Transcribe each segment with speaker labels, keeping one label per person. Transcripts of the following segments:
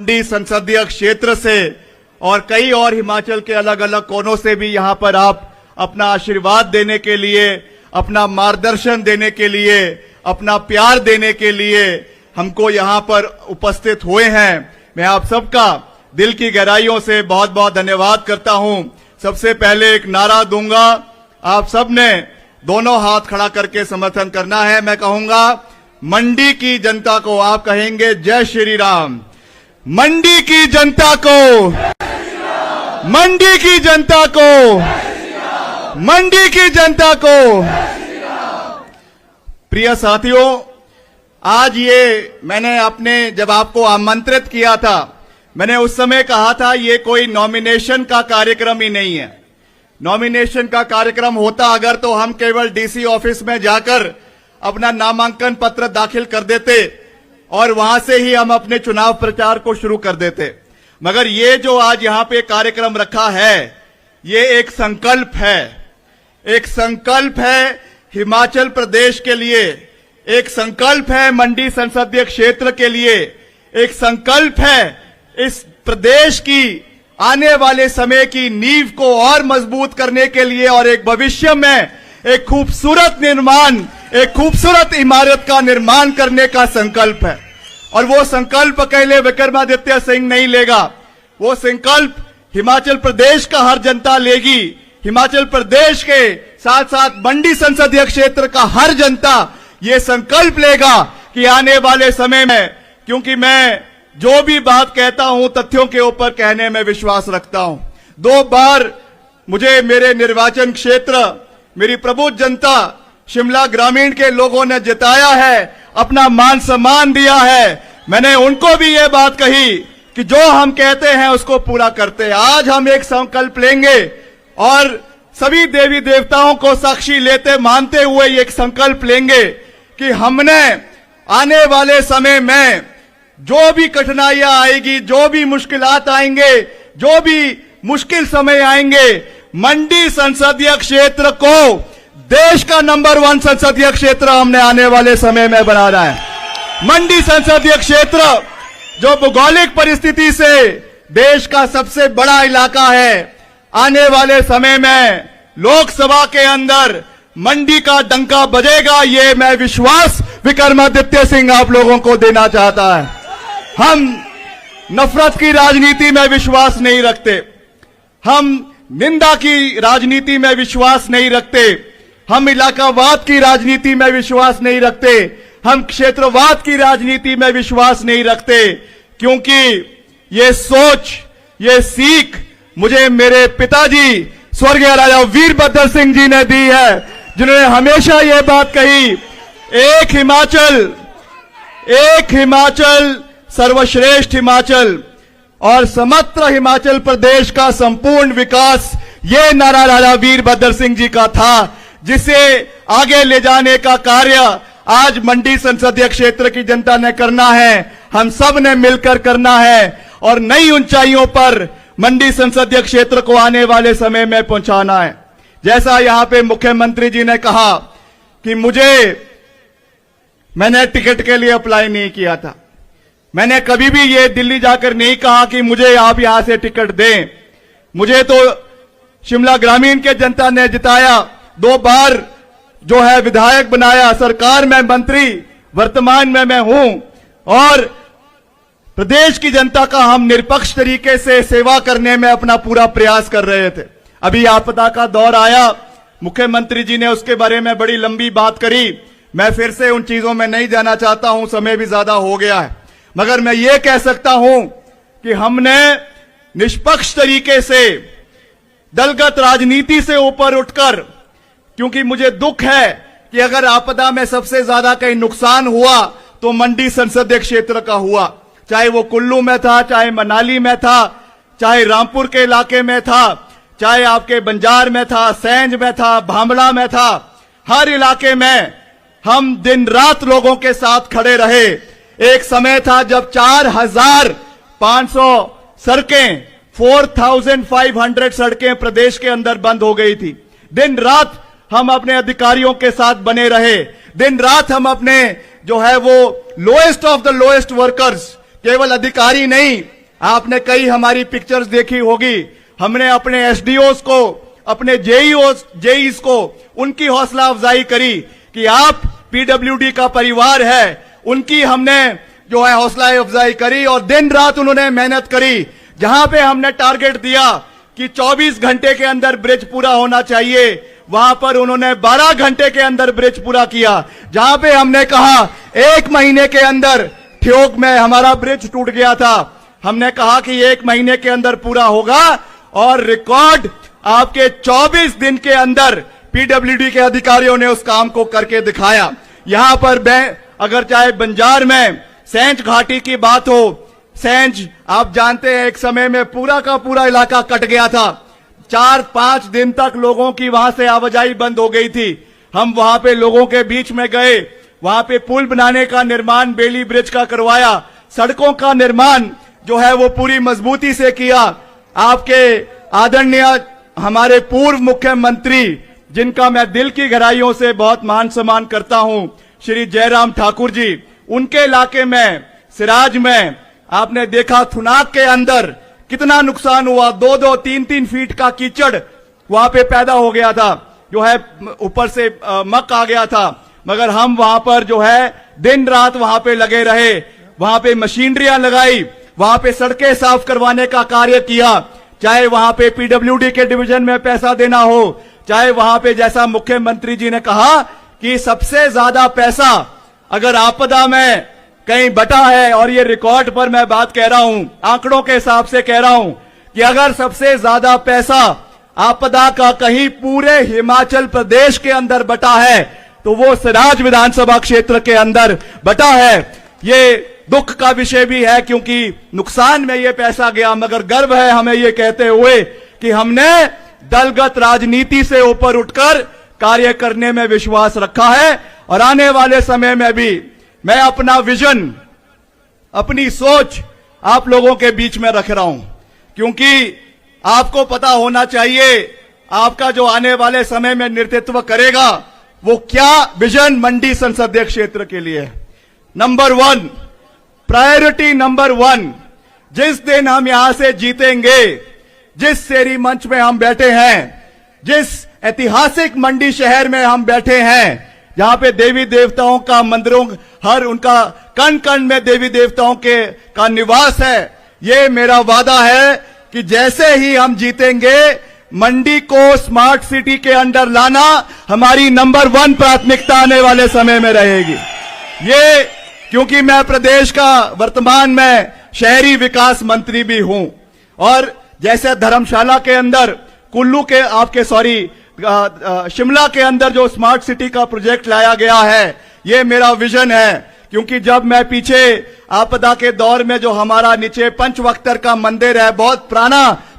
Speaker 1: मंडी संसदीय क्षेत्र से और कई और हिमाचल के अलग अलग कोनों से भी यहां पर आप अपना आशीर्वाद देने के लिए, अपना मार्गदर्शन देने के लिए, अपना प्यार देने के लिए हमको यहां पर उपस्थित हुए हैं। मैं आप सबका दिल की गहराइयों से बहुत बहुत धन्यवाद करता हूं। सबसे पहले एक नारा दूंगा, आप सब ने दोनों हाथ खड़ा करके समर्थन करना है। मैं कहूंगा मंडी की जनता को, आप कहेंगे जय श्री राम। मंडी की जनता को, मंडी की जनता को, मंडी की जनता को। प्रिय साथियों, आज ये मैंने जब आपको आमंत्रित किया था, मैंने उस समय कहा था ये कोई नॉमिनेशन का कार्यक्रम ही नहीं है। नॉमिनेशन का कार्यक्रम होता अगर तो हम केवल डीसी ऑफिस में जाकर अपना नामांकन पत्र दाखिल कर देते और वहां से ही हम अपने चुनाव प्रचार को शुरू कर देते। मगर ये जो आज यहां पे कार्यक्रम रखा है, ये एक संकल्प है, एक संकल्प है हिमाचल प्रदेश के लिए, एक संकल्प है मंडी संसदीय क्षेत्र के लिए, एक संकल्प है इस प्रदेश की आने वाले समय की नींव को और मजबूत करने के लिए और एक भविष्य में एक खूबसूरत निर्माण, एक खूबसूरत इमारत का निर्माण करने का संकल्प है। और वो संकल्प अकेले विक्रमादित्य सिंह नहीं लेगा, वो संकल्प हिमाचल प्रदेश का हर जनता लेगी। हिमाचल प्रदेश के साथ साथ मंडी संसदीय क्षेत्र का हर जनता ये संकल्प लेगा कि आने वाले समय में, क्योंकि मैं जो भी बात कहता हूं तथ्यों के ऊपर कहने में विश्वास रखता हूं। 2 बार मुझे मेरे निर्वाचन क्षेत्र, मेरी प्रबुद्ध जनता शिमला ग्रामीण के लोगों ने जिताया है, अपना मान सम्मान दिया है। मैंने उनको भी ये बात कही कि जो हम कहते हैं उसको पूरा करते हैं। आज हम एक संकल्प लेंगे और सभी देवी देवताओं को साक्षी लेते मानते हुए एक संकल्प लेंगे कि हमने आने वाले समय में जो भी कठिनाइयां आएगी, जो भी मुश्किलात आएंगे, जो भी मुश्किल समय आएंगे, मंडी संसदीय क्षेत्र को देश का नंबर 1 संसदीय क्षेत्र हमने आने वाले समय में बनाना है। मंडी संसदीय क्षेत्र जो भौगोलिक परिस्थिति से देश का सबसे बड़ा इलाका है, आने वाले समय में लोकसभा के अंदर मंडी का डंका बजेगा, ये मैं विश्वास विक्रमादित्य सिंह आप लोगों को देना चाहता है। हम नफरत की राजनीति में विश्वास नहीं रखते, हम निंदा की राजनीति में विश्वास नहीं रखते, हम इलाकावाद की राजनीति में विश्वास नहीं रखते, हम क्षेत्रवाद की राजनीति में विश्वास नहीं रखते, क्योंकि ये सोच, ये सीख मुझे मेरे पिताजी स्वर्गीय राजा वीरभद्र सिंह जी ने दी है, जिन्होंने हमेशा ये बात कही, एक हिमाचल सर्वश्रेष्ठ हिमाचल और समग्र हिमाचल प्रदेश का संपूर्ण विकास, ये नारा राजा वीरभद्र सिंह जी का था, जिसे आगे ले जाने का कार्य आज मंडी संसदीय क्षेत्र की जनता ने करना है, हम सब ने मिलकर करना है और नई ऊंचाइयों पर मंडी संसदीय क्षेत्र को आने वाले समय में पहुंचाना है। जैसा यहां पे मुख्यमंत्री जी ने कहा कि मैंने टिकट के लिए अप्लाई नहीं किया था, मैंने कभी भी ये दिल्ली जाकर नहीं कहा कि मुझे आप यहां से टिकट दें। मुझे तो शिमला ग्रामीण के जनता ने जिताया, 2 बार जो है विधायक बनाया, सरकार में मंत्री वर्तमान में मैं हूं और प्रदेश की जनता का हम निष्पक्ष तरीके से सेवा करने में अपना पूरा प्रयास कर रहे थे। अभी आपदा का दौर आया, मुख्यमंत्री जी ने उसके बारे में बड़ी लंबी बात करी, मैं फिर से उन चीजों में नहीं जाना चाहता हूं, समय भी ज्यादा हो गया है। मगर मैं ये कह सकता हूं कि हमने निष्पक्ष तरीके से दलगत राजनीति से ऊपर उठकर, क्योंकि मुझे दुख है कि अगर आपदा में सबसे ज्यादा कहीं नुकसान हुआ तो मंडी संसदीय क्षेत्र का हुआ, चाहे वो कुल्लू में था, चाहे मनाली में था, चाहे रामपुर के इलाके में था, चाहे आपके बंजार में था, सैंज में था, भामड़ा में था, हर इलाके में हम दिन रात लोगों के साथ खड़े रहे। एक समय था जब 4500 सड़कें, 4500 सड़कें प्रदेश के अंदर बंद हो गई थी। दिन रात हम अपने अधिकारियों के साथ बने रहे, दिन रात हम अपने जो है वो lowest of the lowest workers केवल अधिकारी नहीं, आपने कई हमारी पिक्चर्स देखी होगी, हमने अपने एसडीओस को, अपने जेईस को उनकी हौसला अफजाई करी कि आप पीडब्ल्यूडी का परिवार है, उनकी हमने जो है हौसला अफजाई करी और दिन रात उन्होंने मेहनत करी। जहां पे हमने टारगेट दिया कि 24 घंटे के अंदर ब्रिज पूरा होना चाहिए, वहां पर उन्होंने 12 घंटे के अंदर ब्रिज पूरा किया। जहां पे हमने कहा 1 महीने के अंदर, ठियोग में हमारा ब्रिज टूट गया था, हमने कहा कि 1 महीने के अंदर पूरा होगा और रिकॉर्ड आपके 24 दिन के अंदर पीडब्ल्यूडी के अधिकारियों ने उस काम को करके दिखाया। यहां पर अगर चाहे बंजार में सेंच घाटी की बात हो, सेंच आप जानते हैं एक समय में पूरा का पूरा इलाका कट गया था, 4-5 दिन तक लोगों की वहां से आवाजाही बंद हो गई थी। हम वहां पे लोगों के बीच में गए, वहां पे पुल बनाने का निर्माण बेली ब्रिज का करवाया, सड़कों का निर्माण जो है वो पूरी मजबूती से किया। आपके आदरणीय हमारे पूर्व मुख्यमंत्री, जिनका मैं दिल की गहराइयों से बहुत मान सम्मान करता हूं, श्री जयराम ठाकुर जी, उनके इलाके में सिराज में आपने देखा थुनाक के अंदर कितना नुकसान हुआ। 2-2, 3-3 फीट का कीचड़ वहां पे पैदा हो गया था, जो है ऊपर से मक आ गया था, मगर हम वहां पर जो है दिन रात वहां पे लगे रहे, वहां पे मशीनरियां लगाई, वहां पे सड़कें साफ करवाने का कार्य किया, चाहे वहां पे पीडब्ल्यूडी के डिवीजन में पैसा देना हो, चाहे वहां पे जैसा मुख्यमंत्री जी ने कहा कि सबसे ज्यादा पैसा अगर आपदा में कहीं बटा है, और ये रिकॉर्ड पर मैं बात कह रहा हूं, आंकड़ों के हिसाब से कह रहा हूं कि अगर सबसे ज्यादा पैसा आपदा का कहीं पूरे हिमाचल प्रदेश के अंदर बटा है तो वो सिराज विधानसभा क्षेत्र के अंदर बटा है। ये दुख का विषय भी है क्योंकि नुकसान में ये पैसा गया, मगर गर्व है हमें ये कहते हुए कि हमने दलगत राजनीति से ऊपर उठकर कार्य करने में विश्वास रखा है। और आने वाले समय में भी मैं अपना विजन, अपनी सोच आप लोगों के बीच में रख रहा हूं, क्योंकि आपको पता होना चाहिए आपका जो आने वाले समय में नेतृत्व करेगा वो क्या विजन मंडी संसदीय क्षेत्र के लिए है। नंबर 1, प्रायोरिटी नंबर 1, जिस दिन हम यहां से जीतेंगे, जिस शेरी मंच में हम बैठे हैं, जिस ऐतिहासिक मंडी शहर में हम बैठे हैं, जहां पे देवी देवताओं का मंदिरों, हर उनका कण कण में देवी देवताओं का निवास है, ये मेरा वादा है कि जैसे ही हम जीतेंगे मंडी को स्मार्ट सिटी के अंदर लाना हमारी नंबर 1 प्राथमिकता आने वाले समय में रहेगी। ये क्योंकि मैं प्रदेश का वर्तमान में शहरी विकास मंत्री भी हूं, और जैसे धर्मशाला के अंदर, कुल्लू के शिमला के अंदर जो स्मार्ट सिटी का प्रोजेक्ट लाया गया है, ये मेरा विजन है। क्योंकि जब मैं पीछे आपदा के दौर में जो हमारा नीचे पंचवक्तर का मंदिर है, बहुत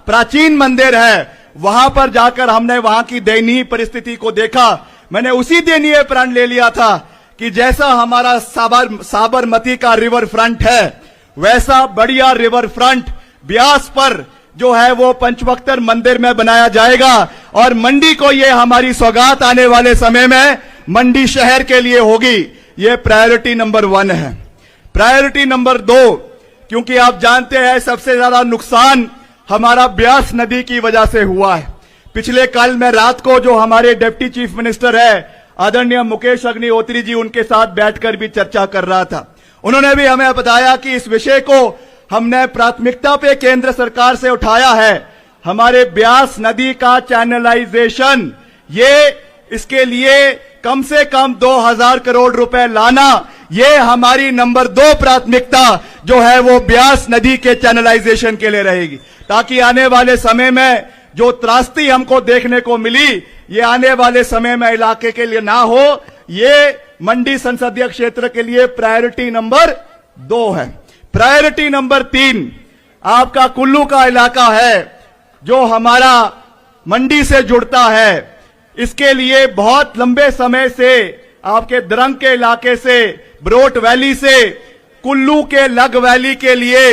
Speaker 1: प्राचीन मंदिर है, वहां पर जाकर हमने वहां की दयनीय परिस्थिति को देखा। मैंने उसी दिन ये प्रण ले लिया था कि जैसा हमारा साबरमती का रिवर फ्रंट है, वैसा बढ़िया रिवर फ्रंट ब्यास पर जो है वो पंचवक्तर मंदिर में बनाया जाएगा, और मंडी को ये हमारी सौगात आने वाले समय में मंडी शहर के लिए होगी। ये प्रायोरिटी नंबर 1 है। प्रायोरिटी नंबर 2, क्योंकि आप जानते हैं सबसे ज्यादा नुकसान हमारा ब्यास नदी की वजह से हुआ है। पिछले कल मैं रात को जो हमारे डिप्टी चीफ मिनिस्टर है आदरणीय मुकेश अग्निहोत्री जी, उनके साथ बैठकर भी चर्चा कर रहा था। उन्होंने भी हमें बताया कि इस विषय को हमने प्राथमिकता पे केंद्र सरकार से उठाया है। हमारे ब्यास नदी का चैनलाइजेशन, ये इसके लिए कम से कम 2000 करोड़ रुपए लाना, ये हमारी नंबर 2 प्राथमिकता जो है वो ब्यास नदी के चैनलाइजेशन के लिए रहेगी, ताकि आने वाले समय में जो त्रासदी हमको देखने को मिली, ये आने वाले समय में इलाके के लिए ना हो। ये मंडी संसदीय क्षेत्र के लिए प्रायोरिटी नंबर 2 है। प्रायोरिटी नंबर 3 आपका कुल्लू का इलाका है, जो हमारा मंडी से जुड़ता है। इसके लिए बहुत लंबे समय से आपके द्रंग के इलाके से, ब्रोट वैली से कुल्लू के लग वैली के लिए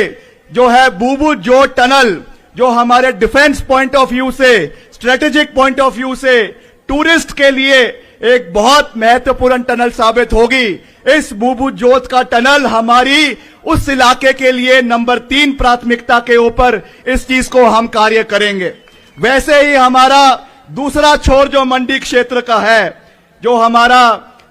Speaker 1: जो है बूबू जोत टनल, जो हमारे डिफेंस पॉइंट ऑफ व्यू से, स्ट्रेटेजिक पॉइंट ऑफ व्यू से टूरिस्ट के लिए एक बहुत महत्वपूर्ण टनल साबित होगी। इस बूबू जोत का टनल हमारी उस इलाके के लिए नंबर 3 प्राथमिकता के ऊपर इस चीज को हम कार्य करेंगे। वैसे ही हमारा दूसरा छोर जो मंडी क्षेत्र का है, जो हमारा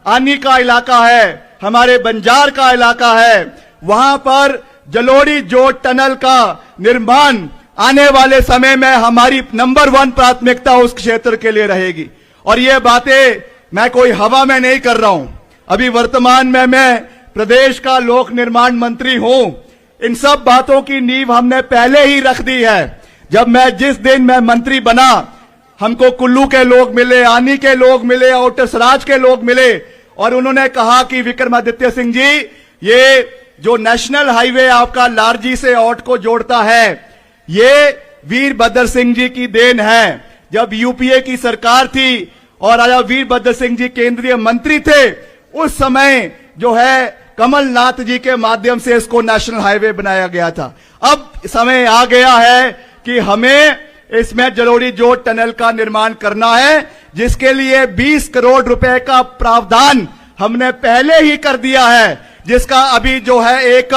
Speaker 1: आनी का इलाका है, हमारे बंजार का इलाका है, वहां पर जलोड़ी जोत टनल का निर्माण आने वाले समय में हमारी नंबर 1 प्राथमिकता उस क्षेत्र के लिए रहेगी। और ये बातें मैं कोई हवा में नहीं कर रहा हूं। अभी वर्तमान में मैं प्रदेश का लोक निर्माण मंत्री हूं। इन सब बातों की नींव हमने पहले ही रख दी है। जिस दिन मैं मंत्री बना, हमको कुल्लू के लोग मिले, आनी के लोग मिले, आउटर सराज के लोग मिले और उन्होंने कहा कि विक्रमादित्य सिंह जी, ये जो नेशनल हाईवे आपका लारजी से औट को जोड़ता है, ये वीरभद्र सिंह जी की देन है। जब यूपीए की सरकार थी और राजा वीरभद्र सिंह जी केंद्रीय मंत्री थे, उस समय जो है कमलनाथ जी के माध्यम से इसको नेशनल हाईवे बनाया गया था। अब समय आ गया है कि हमें इसमें जलोड़ी जोत टनल का निर्माण करना है, जिसके लिए 20 करोड़ रुपए का प्रावधान हमने पहले ही कर दिया है, जिसका अभी जो है एक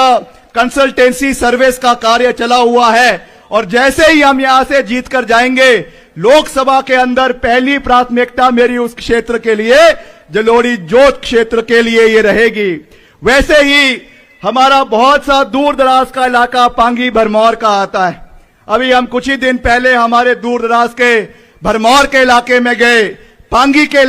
Speaker 1: कंसल्टेंसी सर्विस का कार्य चला हुआ है। और जैसे ही हम यहां से जीत कर जाएंगे, लोकसभा के अंदर पहली प्राथमिकता मेरी उस क्षेत्र के लिए, जलोड़ी जोत क्षेत्र के लिए ये रहेगी। वैसे ही हमारा बहुत सा दूर दराज का इलाका पांगी भरमौर का आता है। अभी हम कुछ ही दिन पहले हमारे दूर दराज के भरमौर के इलाके में गए, पांगी के